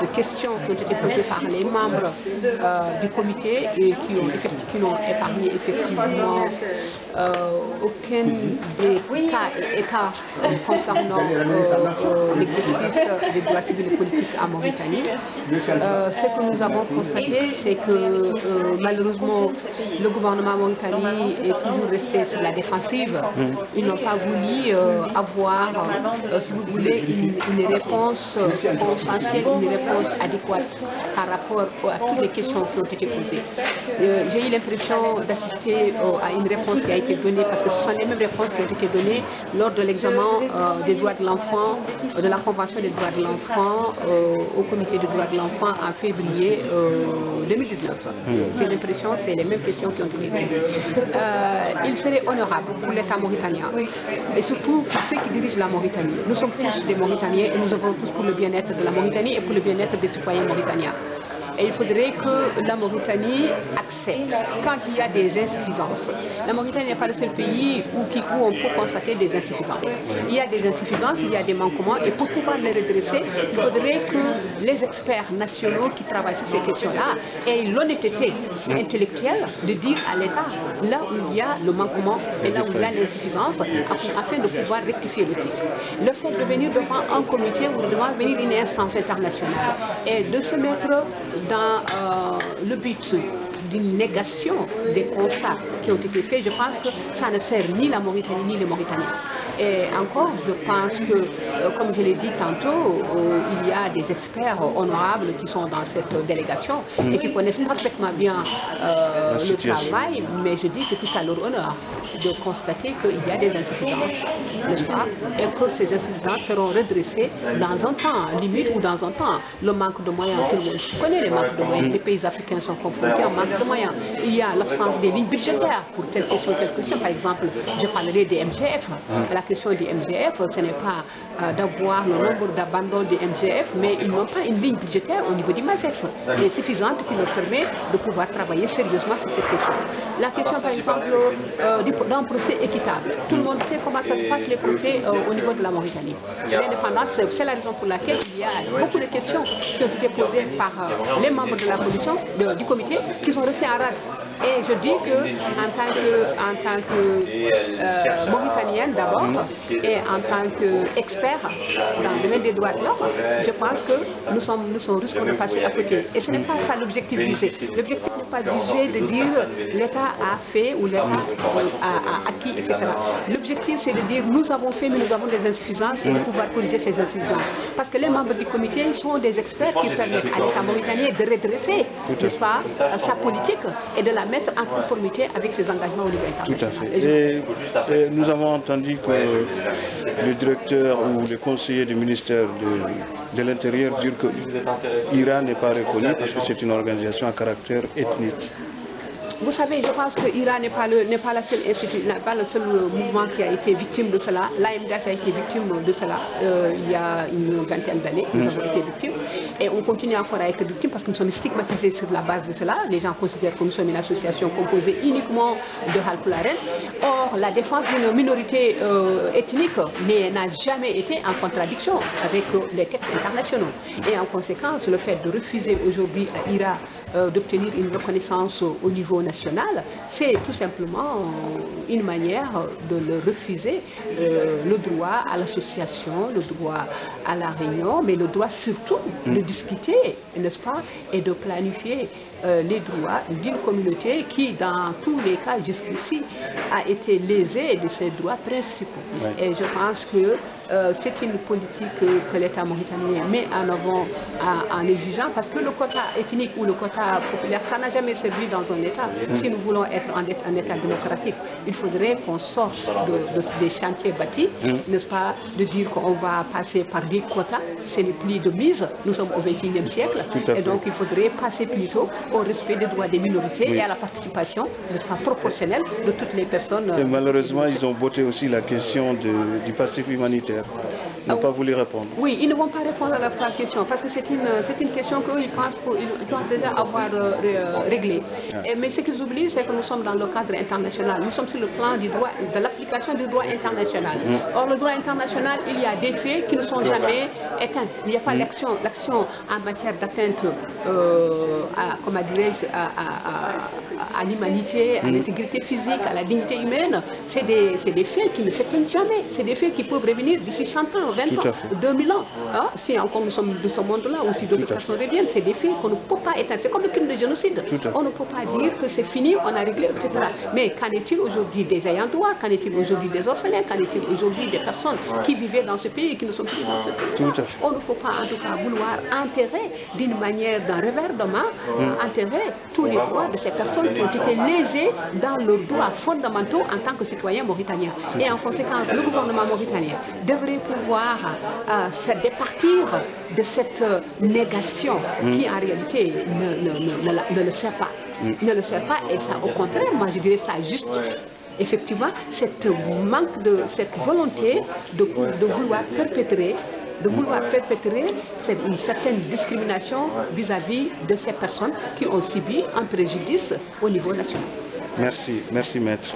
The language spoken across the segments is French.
de questions qui ont été posées par les membres du comité et qui n'ont épargné effectivement aucun des cas et états concernant l'exercice des droits civils et politiques en Mauritanie. Ce que nous avons constaté, c'est que malheureusement, le gouvernement mauritanien est toujours resté sur la défensive. Ils n'ont pas voulu avoir, si vous voulez, une réponse consensuelle, une réponse adéquate par rapport à toutes les questions qui ont été posées. J'ai eu l'impression d'assister à une réponse qui a été donnée, parce que ce sont les mêmes réponses qui ont été données lors de l'examen des droits de l'enfant, de la Convention des droits de l'enfant au comité des droits de l'enfant en février 2019. J'ai l'impression que c'est les mêmes questions qui ont été données. Il serait honorable pour l'État mauritanien, et surtout pour ceux qui dirigent la Mauritanie. Nous sommes tous des Mauritaniens et nous œuvrons tous pour le bien-être de la Mauritanie et pour le bien-être des citoyens mauritaniens. Et il faudrait que la Mauritanie accepte quand il y a des insuffisances. La Mauritanie n'est pas le seul pays où on peut constater des insuffisances. Il y a des insuffisances, il y a des manquements, et pour pouvoir les redresser, il faudrait que les experts nationaux qui travaillent sur ces questions-là aient l'honnêteté intellectuelle de dire à l'État là où il y a le manquement et là où il y a l'insuffisance, afin de pouvoir rectifier le tir. Le fait de venir devant un comité ou devant venir une instance internationale et de se mettre dans le but d'une négation des constats qui ont été faits, je pense que ça ne sert ni la Mauritanie ni les Mauritaniens. Et encore, je pense que, comme je l'ai dit tantôt, il y a des experts honorables qui sont dans cette délégation et qui connaissent parfaitement bien le travail, mais je dis que c'est tout à leur honneur de constater qu'il y a des insuffisances, n'est-ce pas, et que ces insuffisances seront redressées dans un temps limite ou dans un temps. Le manque de moyens, tout le monde connaît les manques de moyens, les pays africains sont confrontés à un manque de moyens. Il y a l'absence des lignes budgétaires pour telle question, par exemple, je parlerai des MGF. La question des MGF, ce n'est pas d'avoir le nombre d'abandons des MGF, mais ils n'ont pas une ligne budgétaire au niveau du MASEF qui est suffisante, qui leur permet de pouvoir travailler sérieusement sur cette question. La question, par exemple, d'un procès équitable. Tout le monde sait comment ça se passe les procès au niveau de la Mauritanie. L'indépendance, c'est la raison pour laquelle il y a beaucoup de questions qui ont été posées par les membres de la commission, du comité, qui sont restés en rade. Et je dis que en tant que Mauritanienne d'abord et en tant qu'expert dans le domaine des droits de l'homme, je pense que nous risquons de passer à côté. Et ce n'est pas ça l'objectif visé. L'objectif n'est pas visé de dire l'État a fait ou l'État a acquis, etc. L'objectif c'est de dire nous avons fait mais nous avons des insuffisances et de pouvoir corriger ces insuffisances. Parce que les membres du comité sont des experts qui permettent à l'État mauritanien de redresser, n'est-ce pas, sa politique et de la mettre en conformité avec ses engagements au niveau international. Tout à fait. Et nous avons entendu que le directeur ou le conseiller du ministère de l'Intérieur dire que l'Iran n'est pas reconnu parce que c'est une organisation à caractère ethnique. Vous savez, je pense que l'Iran n'est pas le seul mouvement qui a été victime de cela. L'AMDH a été victime de cela il y a une vingtaine d'années. Nous avons été victimes et on continue encore à être victimes parce que nous sommes stigmatisés sur la base de cela. Les gens considèrent que nous sommes une association composée uniquement de Halpularen. Or, la défense d'une minorité ethnique n'a jamais été en contradiction avec les textes internationaux. Et en conséquence, le fait de refuser aujourd'hui à l'Iran d'obtenir une reconnaissance au niveau national, c'est tout simplement une manière de le refuser le droit à l'association, le droit à la réunion, mais le droit surtout de discuter, n'est-ce pas, et de planifier les droits d'une communauté qui, dans tous les cas jusqu'ici, a été lésée de ses droits principaux. Ouais. Et je pense que c'est une politique que l'État mauritanien met en avant en exigeant, parce que le quota ethnique ou le quota populaire, ça n'a jamais servi dans un État. Si nous voulons être un État démocratique, il faudrait qu'on sorte des chantiers bâtis, n'est-ce pas, de dire qu'on va passer par des quotas, ce n'est plus de mise, nous sommes au XXIe siècle, et donc il faudrait passer plutôt au respect des droits des minorités et à la participation, n'est-ce pas, proportionnelle de toutes les personnes. Et malheureusement, ils ont voté aussi la question du passif humanitaire. Ils n'ont pas voulu répondre. Oui, ils ne vont pas répondre à la question parce que c'est une question qu'ils pensent qu'ils doivent déjà avoir avoir réglé. Mais ce qu'ils oublient, c'est que nous sommes dans le cadre international. Nous sommes sur le plan du droit, de l'application du droit international. Or, le droit international, il y a des faits qui ne sont jamais éteints. Il n'y a pas l'action en matière d'atteinte à l'humanité, à l'intégrité physique, à la dignité humaine. C'est des faits qui ne s'éteignent jamais. C'est des faits qui peuvent revenir d'ici 100 ans, 20 ans, 2000 ans. Hein? Si encore nous sommes de ce monde-là, ou si d'autres personnes reviennent, c'est des faits qu'on ne peut pas éteindre. C'est comme le crime de génocide. On ne peut pas dire que c'est fini, on a réglé, etc. Mais qu'en est-il aujourd'hui des ayants droit? Qu'en est-il aujourd'hui des orphelins? Qu'en est-il aujourd'hui des personnes qui vivaient dans ce pays et qui ne sont plus dans ce pays? On ne peut pas en tout cas vouloir enterrer d'une manière, d'un revers de main, enterrer tous les droits de ces personnes qui ont été lésées dans leurs droits fondamentaux en tant que citoyens mauritaniens. Et en conséquence, le gouvernement mauritanien devrait pouvoir se départir de cette négation qui en réalité ne le sert pas. Ne le sert pas, et ça au contraire, moi je dirais ça justifie effectivement cette volonté de vouloir perpétrer une certaine discrimination vis-à-vis de ces personnes qui ont subi un préjudice au niveau national. Merci maître.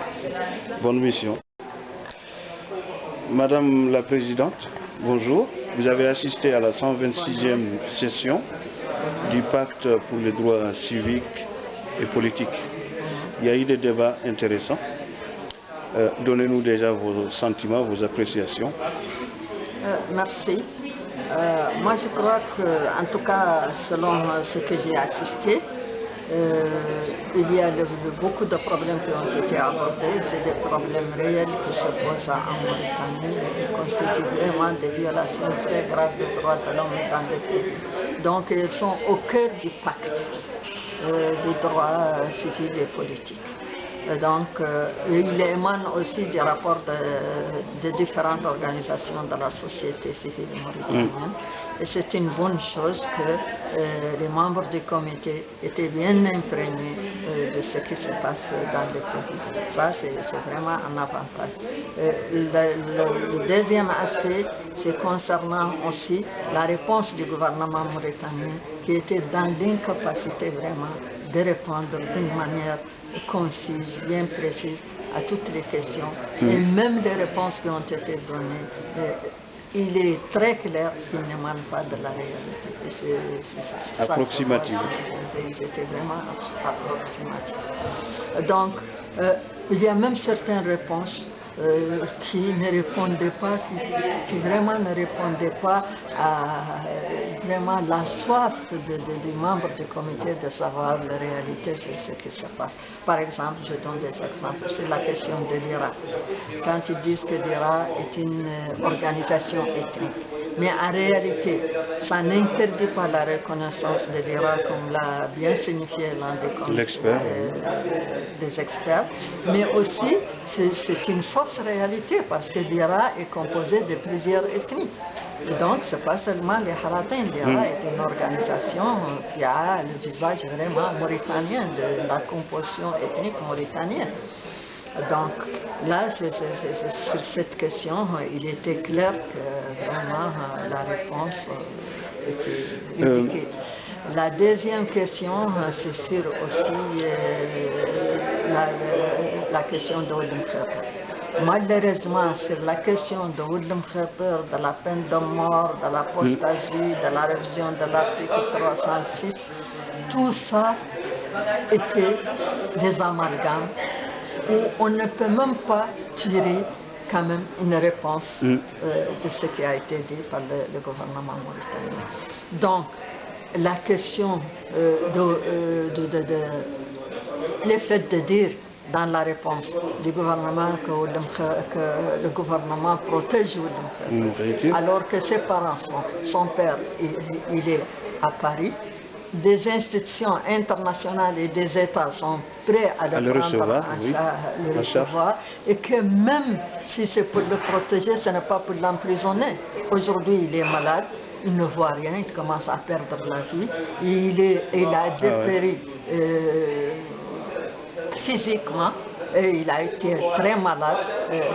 Bonne mission. Madame la Présidente, bonjour. Vous avez assisté à la 126e session du Pacte pour les droits civiques et politiques. Il y a eu des débats intéressants. Donnez-nous déjà vos sentiments, vos appréciations. Merci. Moi je crois que, en tout cas selon ce que j'ai assisté, il y a beaucoup de problèmes qui ont été abordés. C'est des problèmes réels qui se posent en Mauritanie et qui constituent vraiment des violations très graves des droits de l'homme dans le pays. Donc ils sont au cœur du pacte des droits civils et politiques. Donc, il émane aussi des rapports de différentes organisations de la société civile mauritanienne. Et c'est une bonne chose que les membres du comité étaient bien imprégnés de ce qui se passe dans le pays. Ça, c'est vraiment un avantage. Le deuxième aspect, c'est concernant aussi la réponse du gouvernement mauritanien qui était dans l'incapacité vraiment de répondre d'une manière concise, bien précise à toutes les questions. Et même les réponses qui ont été données, il est très clair qu'ils n'émanent pas de la réalité. C'est approximatif. Ils étaient vraiment approximatifs. Donc, il y a même certaines réponses qui ne répondaient pas, qui vraiment ne répondaient pas à vraiment la soif des membres du comité de savoir la réalité sur ce qui se passe. Par exemple, je donne des exemples sur la question de l'IRA. Quand ils disent que l'IRA est une organisation ethnique, mais en réalité, ça n'interdit pas la reconnaissance de l'IRA, comme l'a bien signifié l'un des experts, mais aussi c'est une fausse réalité parce que l'IRA est composé de plusieurs ethnies. Et donc, ce n'est pas seulement les Haratins. L'IRA est une organisation qui a le visage vraiment mauritanien, de la composition ethnique mauritanienne. Donc, là, sur cette question, il était clair que vraiment la réponse était indiquée. La deuxième question, c'est sur aussi la question de Oulim Khater. Malheureusement, sur la question de Oulim Khater, de la peine de mort, de l'apostasie, de la révision de l'article 306, tout ça était des amalgames où on ne peut même pas tirer quand même une réponse de ce qui a été dit par le gouvernement mauritanien. Donc, la question le fait de dire dans la réponse du gouvernement que le gouvernement protège Oulim Khater, alors que ses parents, son père, il est à Paris, des institutions internationales et des États sont prêts à le recevoir, et que même si c'est pour le protéger, ce n'est pas pour l'emprisonner. Aujourd'hui, il est malade, il ne voit rien, il commence à perdre la vie, il a dépéri physiquement, et il a été très malade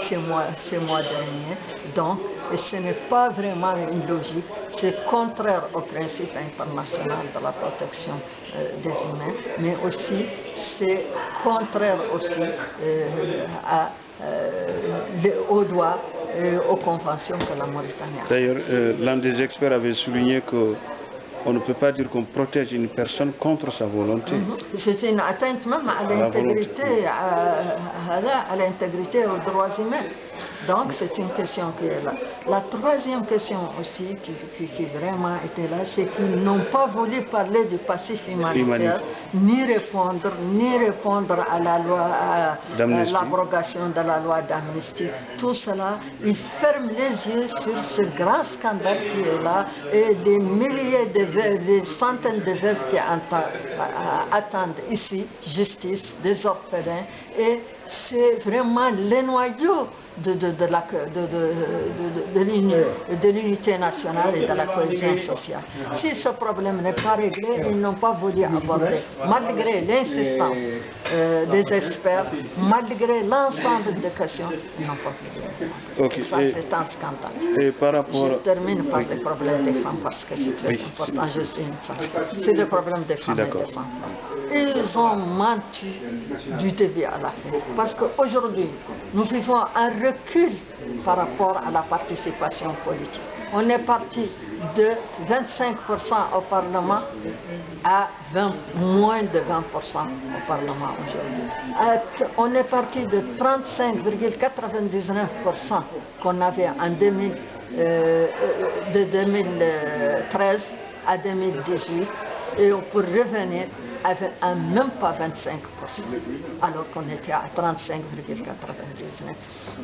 ces mois derniers. Donc, ce n'est pas vraiment une logique, c'est contraire au principe international de la protection des humains, mais aussi c'est contraire aussi aux droits et aux conventions que la Mauritanie a. D'ailleurs, l'un des experts avait souligné que on ne peut pas dire qu'on protège une personne contre sa volonté. C'est une atteinte même à l'intégrité, à l'intégrité et aux droits humains. Donc c'est une question qui est là. La troisième question aussi qui vraiment était là, c'est qu'ils n'ont pas voulu parler du passif humanitaire, ni répondre à la loi, à l'abrogation de la loi d'amnistie. Tout cela, ils ferment les yeux sur ce grand scandale qui est là et des milliers des centaines de veuves qui attendent ici justice, des orphelins, et c'est vraiment le noyau de l'unité nationale et de la cohésion sociale. Si ce problème n'est pas réglé, ils n'ont pas voulu aborder, malgré l'insistance des experts, malgré l'ensemble des questions, ils n'ont pas voulu aborder. Ça, c'est un scandale. Et par rapport... Je termine par les problèmes des femmes parce que c'est très important. Je suis une femme. C'est le problème des femmes et des enfants. Ils ont menti du début à la fin. Parce qu'aujourd'hui, nous vivons un recul par rapport à la participation politique. On est parti de 25% au Parlement à moins de 20% au Parlement aujourd'hui. On est parti de 35,99% qu'on avait en de 2013 à 2018 et pour revenir à même pas 25%, alors qu'on était à 35,99%.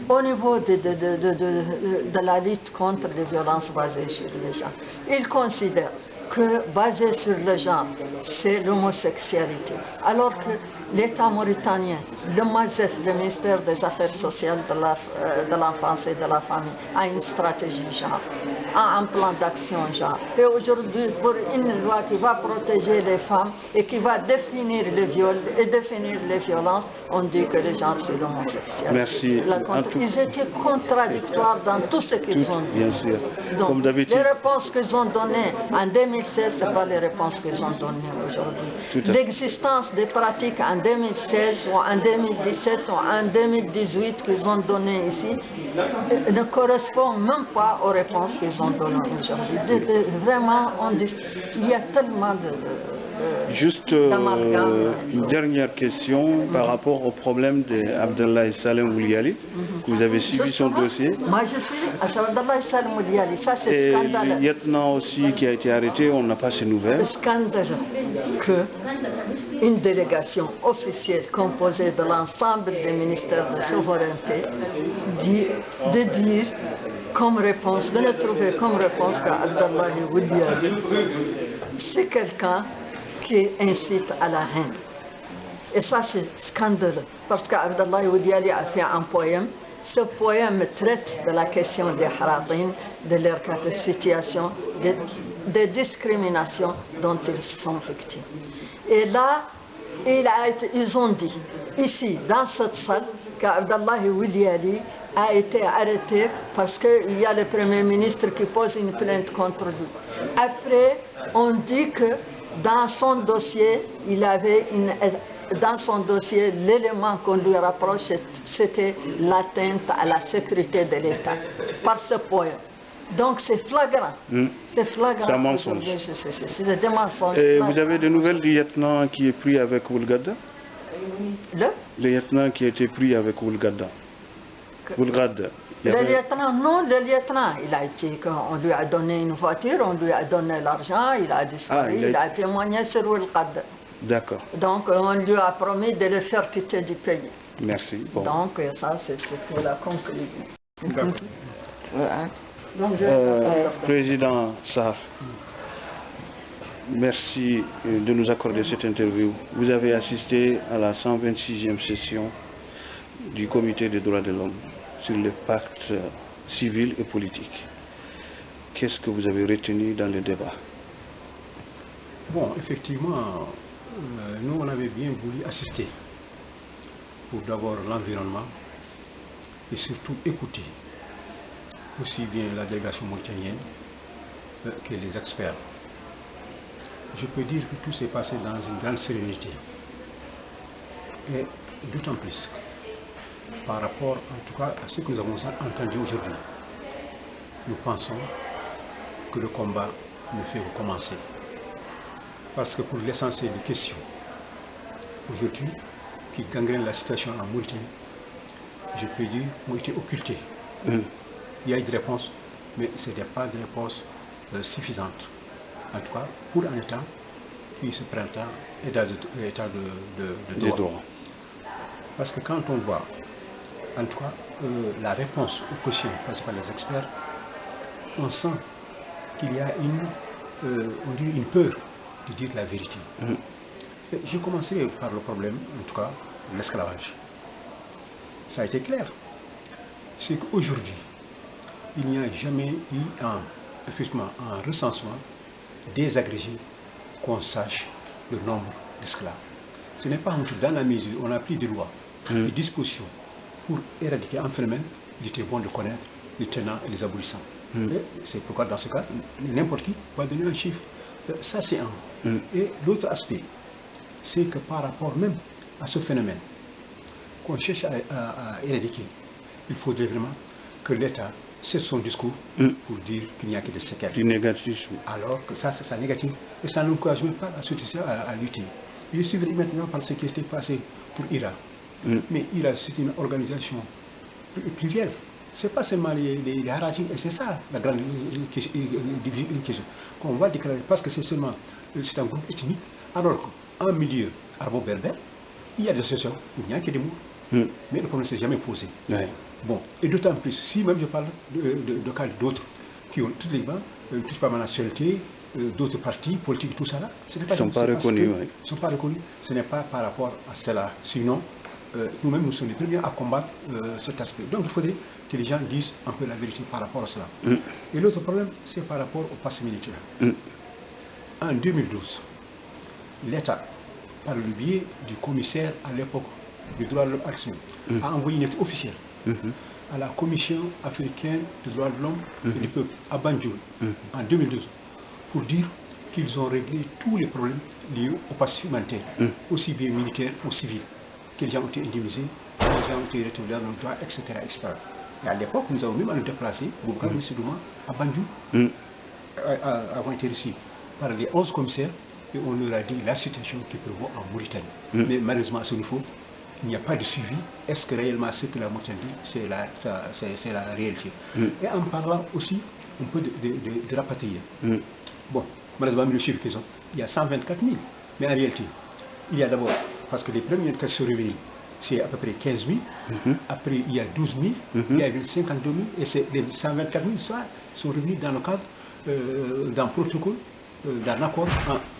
Au niveau de la lutte contre les violences basées sur le genre, ils considèrent que basé sur le genre, c'est l'homosexualité. Alors que l'État mauritanien, le MASEF, le ministère des Affaires sociales de l'enfance et de la famille, a une stratégie genre, a un plan d'action genre. Et aujourd'hui, pour une loi qui va protéger les femmes et qui va définir le viol et définir les violences, on dit que les gens c'est l'homosexualité. Merci. Ils étaient contradictoires dans tout ce qu'ils ont dit. Bien sûr. Donc, comme d'habitude. Les réponses qu'ils ont données en 2016, ce n'est pas les réponses qu'ils ont données aujourd'hui. L'existence des pratiques en 2016 ou en 2017 ou en 2018 qu'ils ont données ici ne correspond même pas aux réponses qu'ils ont données aujourd'hui. Vraiment, il y a tellement Juste une dernière question par rapport au problème d'Abdallah Salem Ouliali, que vous avez suivi son dossier. Moi je suis Abdallah Salem Ouliali, ça c'est scandaleux. Et le lieutenant aussi qui a été arrêté, on n'a pas ses nouvelles. C'est scandaleux qu'une délégation officielle composée de l'ensemble des ministères de souveraineté de dire comme réponse, de ne trouver comme réponse qu'Abdallah Ouliali, c'est quelqu'un qui incite à la haine. Et ça c'est scandaleux, parce qu'Abdallah Ouliali a fait un poème. Ce poème traite de la question des Haratin, de leur situation, des discriminations dont ils sont victimes. Et là, ils ont dit, ici, dans cette salle, qu'Abdallah Ouliali a été arrêté parce qu'il y a le Premier ministre qui pose une plainte contre lui. Après, on dit que dans son dossier, l'élément qu'on lui rapproche, c'était l'atteinte à la sécurité de l'État, par ce poème. Donc c'est flagrant. C'est flagrant. C'est un mensonge. C'est des mensonges. Et vous avez des nouvelles du lieutenant qui est pris avec Woulgada? Le lieutenant qui a été pris avec Woulgada. Woulgada. Le lieutenant, non, le lieutenant, on lui a donné une voiture, on lui a donné l'argent, il a disparu, il a témoigné sur Woulgada. D'accord. Donc on lui a promis de le faire quitter du pays. Merci. Bon. Donc ça, c'était la conclusion. Président Sarr, merci de nous accorder cette interview. Vous avez assisté à la 126e session du Comité des droits de l'homme sur les pactes civils et politiques. Qu'est-ce que vous avez retenu dans le débat? Bon, effectivement, nous on avait bien voulu assister pour d'abord l'environnement et surtout écouter aussi bien la délégation mauritanienne que les experts. Je peux dire que tout s'est passé dans une grande sérénité. Et d'autant plus par rapport en tout cas à ce que nous avons entendu aujourd'hui. Nous pensons que le combat ne fait que commencer. Parce que pour l'essentiel des questions aujourd'hui qui gangrènent la situation en Mauritanie, je peux dire, ont été occultées. Il y a eu des réponses, mais ce n'est pas des réponses suffisantes. En tout cas, pour un État qui se prétend état de droit. Parce que quand on voit, en tout cas, la réponse aux questions posées par les experts, on sent qu'il y a une peur de dire la vérité. Je commencerai par le problème, en tout cas, de l'esclavage. Ça a été clair. C'est qu'aujourd'hui, il n'y a jamais eu un recensement désagrégé qu'on sache le nombre d'esclaves. Ce n'est pas dans la mesure où on a pris des lois, des dispositions pour éradiquer un phénomène, il était bon de connaître les tenants et les aboutissants. C'est pourquoi dans ce cas, n'importe qui va donner un chiffre. Ça c'est un. Et l'autre aspect, c'est que par rapport même à ce phénomène qu'on cherche à éradiquer, il faudrait vraiment que l'État cesse son discours pour dire qu'il n'y a que des séquelles. Du négatif. Alors que ça, c'est ça négatif. Et ça n'encourage même pas la société à lutter. Je suis venu maintenant par ce qui s'était passé pour IRA. Mais IRA, c'est une organisation plurielle. Ce n'est pas seulement les Haradjis, et c'est ça la grande question qu'on va déclarer, parce que c'est un groupe ethnique, alors qu'en milieu arabo-berbère, il y a des associations où il n'y a que des mots. Mais le problème ne s'est jamais posé. Bon, et d'autant plus, si même je parle de cas d'autres qui ont toutes les bancs, touchent pas ma nationalité, d'autres partis politiques, tout ça là, ce n'est pas, sont pas reconnus. Sont pas reconnus. Ce n'est pas par rapport à cela. Sinon, nous-mêmes, nous sommes les premiers à combattre cet aspect. Donc il faudrait que les gens disent un peu la vérité par rapport à cela. Et l'autre problème, c'est par rapport au passé militaire. En 2012, l'État, par le biais du commissaire à l'époque du droit de l'homme, a envoyé une lettre officielle à la Commission africaine des droits de l'homme et du peuple, à Banjul, en 2012, pour dire qu'ils ont réglé tous les problèmes liés au passé humanitaire, aussi bien militaire ou civil, que les gens ont été indemnisés, que les gens ont été retenus dans le droit, etc., etc. Et à l'époque, nous avons même déplacé Boubacar Missédouma à Banjul, avant été reçu par les 11 commissaires, et on leur a dit la situation qui prévaut en Mauritanie. Mais malheureusement, à ce niveau, il n'y a pas de suivi. Est-ce que réellement ce que la Mauritanie dit, c'est la réalité? Et en parlant aussi un peu de rapatriés. Bon, malheureusement, le chiffre qu'ils ont, il y a 124 000. Mais en réalité, il y a d'abord, parce que les premiers cas sont revenus, c'est à peu près 15 000. Après, il y a 12 000, il y a 52 000, et les 124 000 sont revenus dans le cadre d'un protocole, d'un accord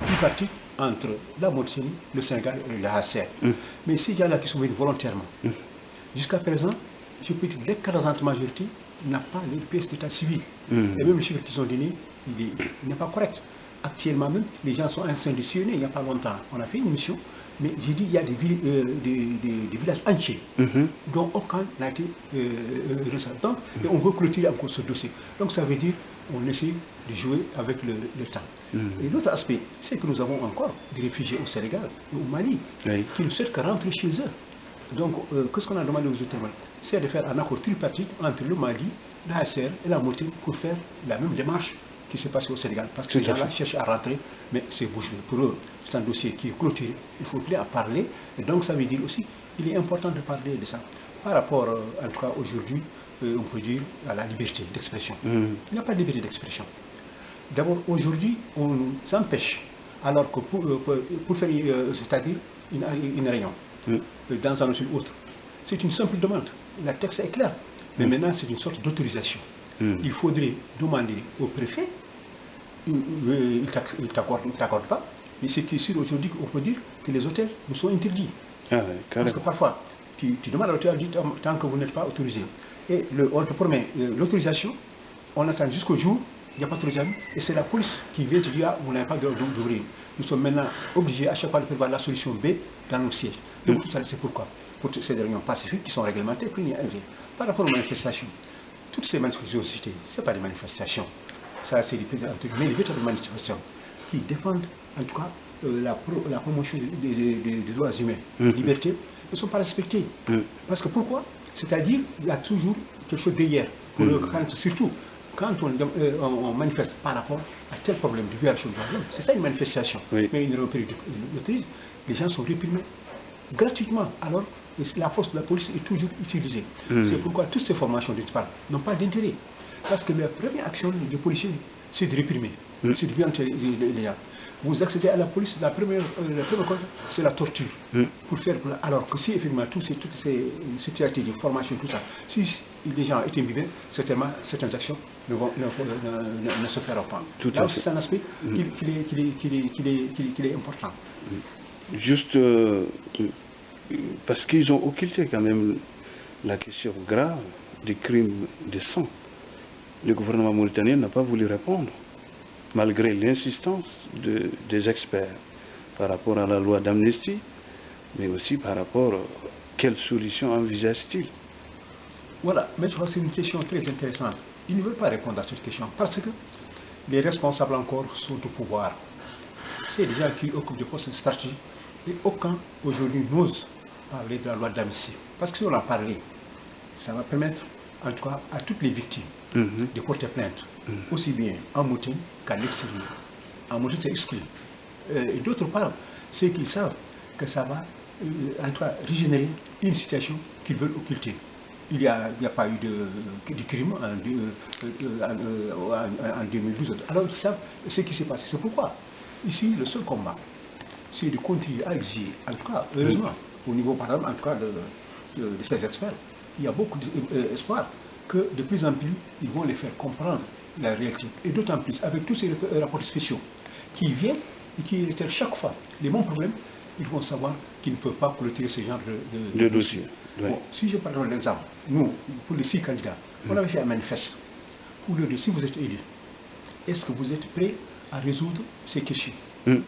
tripartite entre la Mauritanie, le Sénégal et la HCR. Mais ces gens-là qui sont venus volontairement, jusqu'à présent, je peux dire que l'écrasante majorité n'a pas les pièces d'état civil. Et même le chiffre qu'ils ont donné, il n'est pas correct. Actuellement même, les gens sont en train de sillonner, il n'y a pas longtemps. On a fait une mission, mais j'ai dit il y a des villages entiers dont aucun n'a été recensé. Donc, et on veut clôturer encore ce dossier. Donc ça veut dire on essaie de jouer avec le temps. Et l'autre aspect, c'est que nous avons encore des réfugiés au Sénégal et au Mali qui ne souhaitent que rentrer chez eux. Donc, qu'est-ce qu'on a demandé aux autorités? C'est de faire un accord tripartite entre le Mali, la HCR et la Mauritanie pour faire la même démarche qui s'est passée au Sénégal. Parce que ces gens-là cherchent à rentrer, mais c'est bouché. Pour eux, c'est un dossier qui est clôturé. Il faut plus en parler. Et donc, ça veut dire aussi qu'il est important de parler de ça. Par rapport, en tout cas, aujourd'hui, on peut dire à la liberté d'expression. Il n'y a pas de liberté d'expression. D'abord, aujourd'hui, on nous empêche, alors que pour faire, c'est-à-dire une réunion, dans un ou autre, c'est une simple demande. La texte est clair. Mais maintenant, c'est une sorte d'autorisation. Il faudrait demander au préfet, il ne t'accorde pas, mais c'est sûr aujourd'hui qu'on peut dire que les hôtels nous sont interdits. Parce que parfois, tu demandes à l'hôtel, tant que vous n'êtes pas autorisé. Et on te promet l'autorisation, on attend jusqu'au jour, il n'y a pas d'autorisation, et c'est la police qui vient te dire, vous n'avez pas d'ouvrir. Nous sommes maintenant obligés à chaque fois de prévoir la solution B dans nos sièges. Donc tout ça, c'est pourquoi. pour ces réunions pacifiques qui sont réglementées, plus il y a un. Par rapport aux manifestations, toutes ces manifestations citées, ce n'est pas des manifestations. Ça, c'est des véritables manifestations qui défendent, en tout cas, la promotion des droits humains, des libertés, ne sont pas respectées. Parce que pourquoi? C'est-à-dire qu'il y a toujours quelque chose derrière. Surtout quand on manifeste par rapport à tel problème de violation de droits de l'homme, c'est ça une manifestation. Mais une reprise, les gens sont réprimés gratuitement. Alors, la force de la police est toujours utilisée. C'est pourquoi toutes ces formations dont tu parles n'ont pas d'intérêt. Parce que la première action des policiers, c'est de réprimer, c'est de violenter les gens. Vous accédez à la police, la première chose, c'est la torture. Alors que si effectivement toutes ces stratégies de formation, tout ça, si les gens étaient imbibés, certainement certaines actions ne se feront pas. Donc c'est un aspect qui est important. Juste parce qu'ils ont occulté quand même la question grave des crimes de sang. Le gouvernement mauritanien n'a pas voulu répondre, malgré l'insistance des experts par rapport à la loi d'amnistie, mais aussi par rapport à quelle solution envisage-t-il? Voilà, mais tu vois, c'est une question très intéressante. Ils ne veulent pas répondre à cette question parce que les responsables encore sont au pouvoir. C'est des gens qui occupent des postes stratégiques et aucun aujourd'hui n'ose parler de la loi d'amnistie. Parce que si on en parlait, ça va permettre en tout cas à toutes les victimes de porter plainte, aussi bien en Mauritanie qu'à l'extérieur. En Mauritanie, c'est exclu. Et d'autre part, c'est qu'ils savent que ça va en tout cas régénérer une situation qu'ils veulent occulter. Il n'y a pas eu de crime en 2012. Alors ils savent ce qui s'est passé. C'est pourquoi, ici, le seul combat, c'est de continuer à exiger, en tout cas, heureusement, au niveau, par exemple, en tout cas, de ces experts, il y a beaucoup d'espoir que de plus en plus, ils vont les faire comprendre la réalité. Et d'autant plus, avec tous ces rapports spéciaux qui viennent et qui réitèrent chaque fois les mêmes problèmes, ils vont savoir qu'ils ne peuvent pas clôturer ce genre de dossier. Bon, si je prends l'exemple, nous, pour les 6 candidats, on avait fait un manifeste pour leur dire, si vous êtes élu, est-ce que vous êtes prêts à résoudre ces questions? Bon,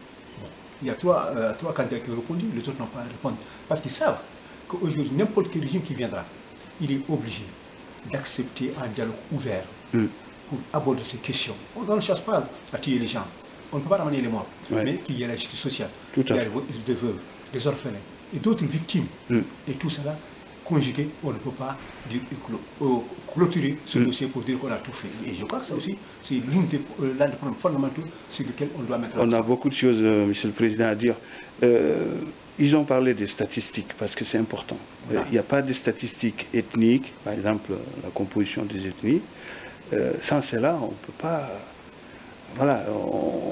il y a trois candidats qui ont répondu, les autres n'ont pas répondu. Parce qu'ils savent qu'aujourd'hui, n'importe quel régime qui viendra, il est obligé d'accepter un dialogue ouvert pour aborder ces questions. On ne cherche pas à tuer les gens. On ne peut pas ramener les morts, mais qu'il y ait la justice sociale, qu'il y ait des veuves, des orphelins et d'autres victimes. Et tout cela conjugué, on ne peut pas clôturer ce dossier pour dire qu'on a tout fait. Et je crois que ça aussi, c'est l'un des problèmes fondamentaux sur lesquels on doit mettre l'accent. On a beaucoup de choses, Monsieur le Président, à dire. Ils ont parlé des statistiques, parce que c'est important. Voilà. Il n'y a pas de statistiques ethniques, par exemple la composition des ethnies. Sans cela, on ne peut pas... Voilà,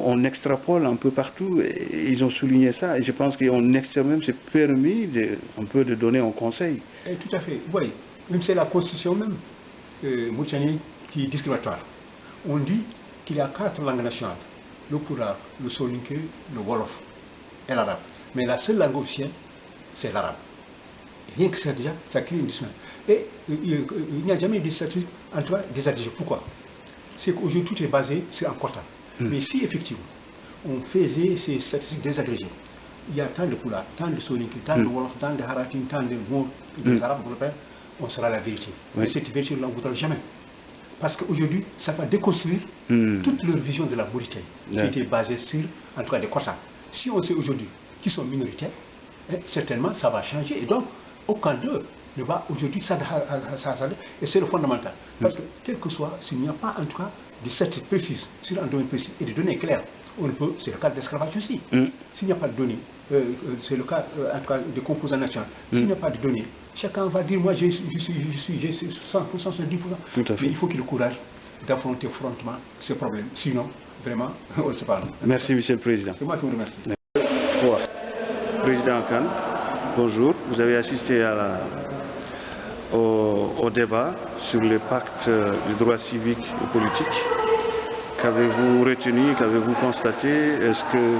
on extrapole un peu partout, et ils ont souligné ça, et je pense qu'on externe même, c'est permis un peu de donner un conseil. Et tout à fait, vous voyez, même c'est la constitution même mauritanienne qui est discriminatoire. On dit qu'il y a 4 langues nationales, le Pulaar, le Soninké, le Wolof et l'arabe. Mais la seule langue officielle, c'est l'arabe. Rien que ça déjà, ça crée une discrimination. Et il n'y a jamais eu de statistiques, en tout cas des adhésions. Pourquoi? C'est qu'aujourd'hui tout est basé sur un quota. Mais si effectivement on faisait ces statistiques désagrégées, il y a tant de Pulaar, tant de Soninké, tant de Wolof, tant de Haratin, tant de Mour, des Arabes européens, on sera la vérité. Mais cette vérité, on ne voudra jamais. Parce qu'aujourd'hui, ça va déconstruire toute leur vision de la Mauritanie, qui était basée sur, en tout cas, des quotas. Si on sait aujourd'hui qu'ils sont minoritaires, certainement ça va changer. Et donc, aucun d'eux ne va aujourd'hui s'adapter. Et c'est le fondamental. Parce que, quel que soit, s'il n'y a pas en tout cas de statistiques précises sur un domaine précis et de données claires, on ne peut, c'est le cas de l'esclavage aussi. S'il n'y a pas de données, c'est le cas en tout cas des composants nationaux. S'il n'y a pas de données, chacun va dire, moi j'ai 100%, 110%. Mais il faut qu'il ait le courage d'affronter frontalement ces problèmes. Sinon, vraiment, on ne sait pas. Merci, Monsieur le Président. C'est moi qui vous remercie. Président Khan, bonjour. Vous avez assisté au débat sur le pacte des droits civiques et politiques. Qu'avez-vous retenu, qu'avez-vous constaté? Est-ce que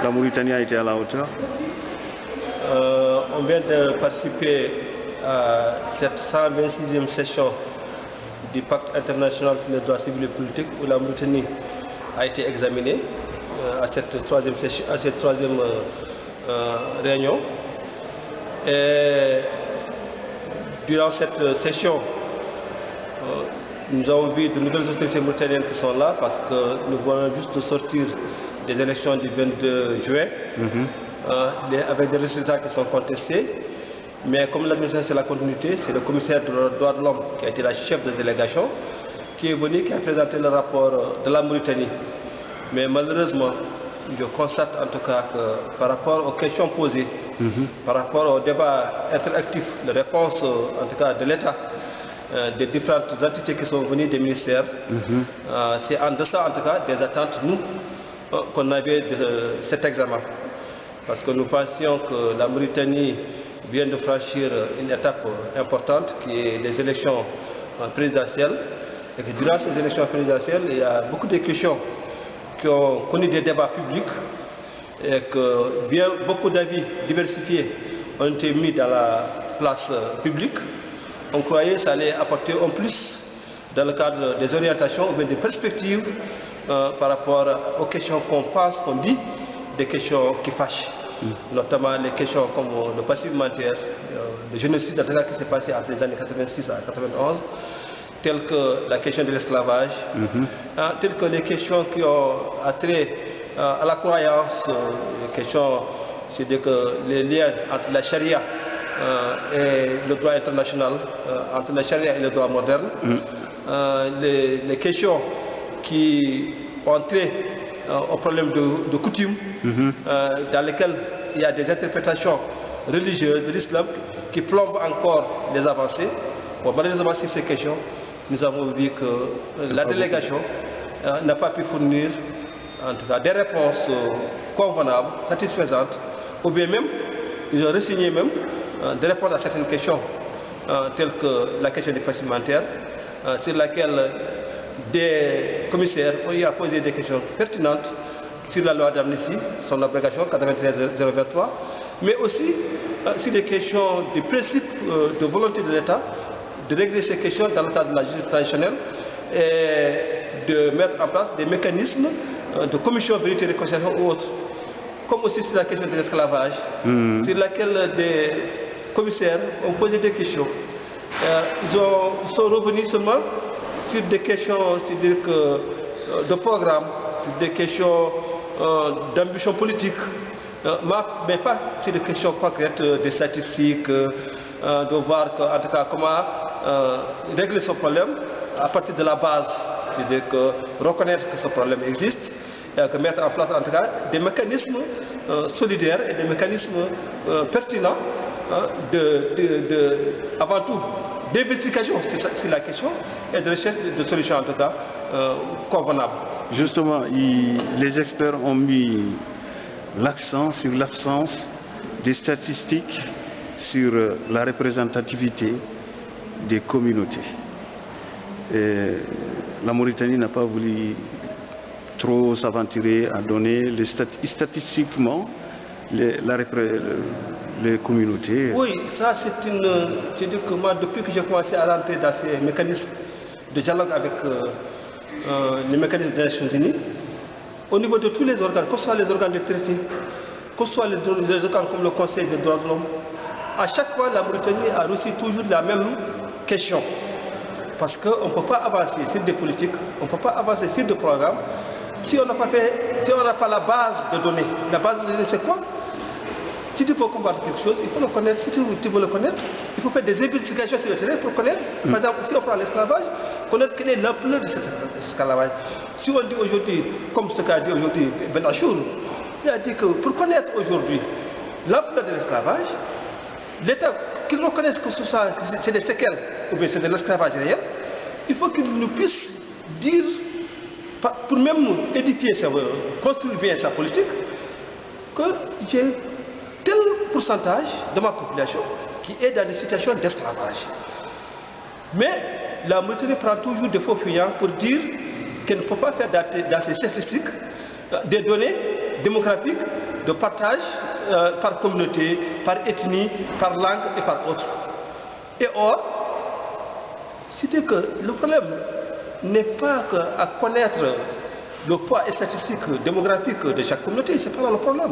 la Mauritanie a été à la hauteur? On vient de participer à cette 126e session du pacte international sur les droits civils et politiques où la Mauritanie a été examinée à cette troisième réunion. Et durant cette session, nous avons vu de nouvelles autorités mauritaniennes qui sont là parce que nous venons juste de sortir des élections du 22 juin avec des résultats qui sont contestés. Mais comme l'administration c'est la continuité, c'est le commissaire des droits de l'homme qui a été la chef de délégation qui est venu, qui a présenté le rapport de la Mauritanie. Mais malheureusement, je constate en tout cas que par rapport aux questions posées, par rapport au débat interactif, les réponses en tout cas de l'État, des différentes entités qui sont venues des ministères, c'est en deçà en tout cas des attentes, nous, qu'on avait de cet examen. Parce que nous pensions que la Mauritanie vient de franchir une étape importante qui est les élections présidentielles. Et que durant ces élections présidentielles, il y a beaucoup de questions qui ont connu des débats publics et que bien beaucoup d'avis diversifiés ont été mis dans la place publique. On croyait que ça allait apporter en plus dans le cadre des orientations ou bien des perspectives par rapport aux questions qu'on pense, qu'on dit, des questions qui fâchent. Notamment les questions comme le passif alimentaire, le génocide qui s'est passé entre les années 86 à 91, telles que la question de l'esclavage, telles que les questions qui ont attrait à la croyance, les questions, c'est-à-dire que les liens entre la charia et le droit international, entre la charia et le droit moderne, les questions qui ont trait au problème de coutume, dans lesquelles il y a des interprétations religieuses de l'islam qui plombent encore les avancées. Bon, malheureusement, sur ces questions, nous avons vu que la délégation n'a pas pu fournir en tout cas des réponses convenables, satisfaisantes, ou bien même, ils ont resigné même de répondre à certaines questions, telles que la question des passes alimentaires, sur laquelle des commissaires ont posé des questions pertinentes sur la loi d'amnistie, son abrogation 93-023, mais aussi sur les questions du principe de volonté de l'État de régler ces questions dans le cadre de la justice traditionnelle et de mettre en place des mécanismes de commission vérité et réconciliation ou autres, comme aussi sur la question de l'esclavage, sur laquelle des commissaires ont posé des questions. Ils sont revenus seulement sur des questions de programme, sur des questions d'ambition politique, mais pas sur des questions concrètes, des statistiques, de voir en tout cas comment régler ce problème à partir de la base, c'est-à-dire que reconnaître que ce problème existe et que mettre en place en tout cas des mécanismes solidaires et des mécanismes pertinents avant tout d'investigation sur la question et de recherche de solutions en tout cas convenables. Justement, les experts ont mis l'accent sur l'absence des statistiques sur la représentativité des communautés. Et la Mauritanie n'a pas voulu trop s'aventurer à donner statistiquement les communautés. Oui, ça c'est une... C'est-à-dire que moi, depuis que j'ai commencé à rentrer dans ces mécanismes de dialogue avec les mécanismes des Nations Unies, au niveau de tous les organes, que ce soit les organes de traité, que ce soit les organes comme le Conseil des droits de l'homme, à chaque fois la Mauritanie a reçu toujours la même question. Parce qu'on ne peut pas avancer sur des politiques, on ne peut pas avancer sur des programmes, si on n'a pas la base de données. La base de données, c'est quoi? Si tu veux combattre quelque chose, il faut le connaître. Si tu veux le connaître, il faut faire des investigations sur le terrain pour connaître. Par exemple, si on prend l'esclavage, connaître quelle est l'ampleur de cet esclavage. Si on dit aujourd'hui, comme ce qu'a dit aujourd'hui Ben Achour, il a dit que pour connaître aujourd'hui l'ampleur de l'esclavage, l'État, qu'il reconnaisse que c'est des séquelles ou bien c'est de l'esclavage réel, il faut qu'il nous puisse dire, pour même édifier, construire bien sa politique, que j'ai tel pourcentage de ma population qui est dans des situations d'esclavage. Mais la Mauritanie prend toujours des faux fuyants pour dire qu'elle ne peut pas faire dans ces statistiques des données démographiques de partage par communauté, par ethnie, par langue et par autre. Et or, c'était que le problème n'est pas à connaître le poids statistique démographique de chaque communauté, c'est pas là le problème.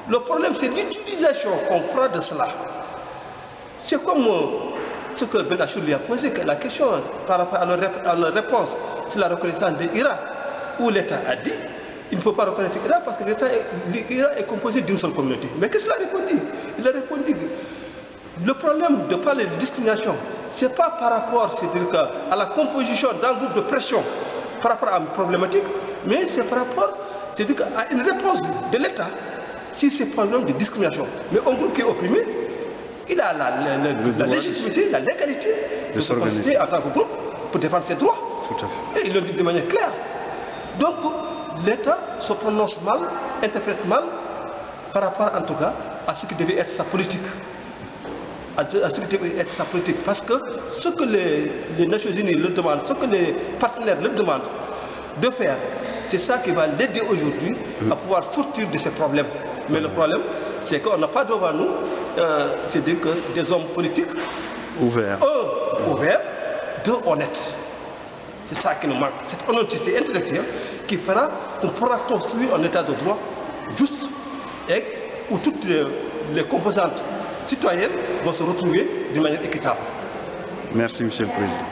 Le problème, c'est l'utilisation qu'on fera de cela C'est comme ce que Ben Achour lui a posé, la question par rapport à leur réponse sur la reconnaissance de l'Irak, où l'État a dit il ne faut pas reconnaître l'Irak parce que l'Irak est composé d'une seule communauté. Mais qu'est-ce qu'il a répondu? Il a répondu que le problème de parler de discrimination, ce n'est pas par rapport à la composition d'un groupe de pression par rapport à une problématique, mais c'est par rapport à une réponse de l'État si c'est un problème de discrimination. Mais un groupe qui est opprimé, il a la légitimité, la légalité de se constituer en tant que groupe pour défendre ses droits. Tout à fait. Et il le dit de manière claire. Donc l'État se prononce mal, interprète mal par rapport en tout cas à ce qui devait être sa politique. À ce qui devait être sa politique. Parce que ce que les Nations Unies leur demandent, ce que les partenaires leur demandent de faire, c'est ça qui va l'aider aujourd'hui à pouvoir sortir de ces problèmes. Mais le problème, c'est qu'on n'a pas devant nous, c'est-à-dire que des hommes politiques ouverts, deux honnêtes. C'est ça qui nous manque, cette honnêteté intellectuelle qui fera qu'on pourra construire un état de droit juste et où toutes les composantes citoyennes vont se retrouver d'une manière équitable. Merci, Monsieur le Président.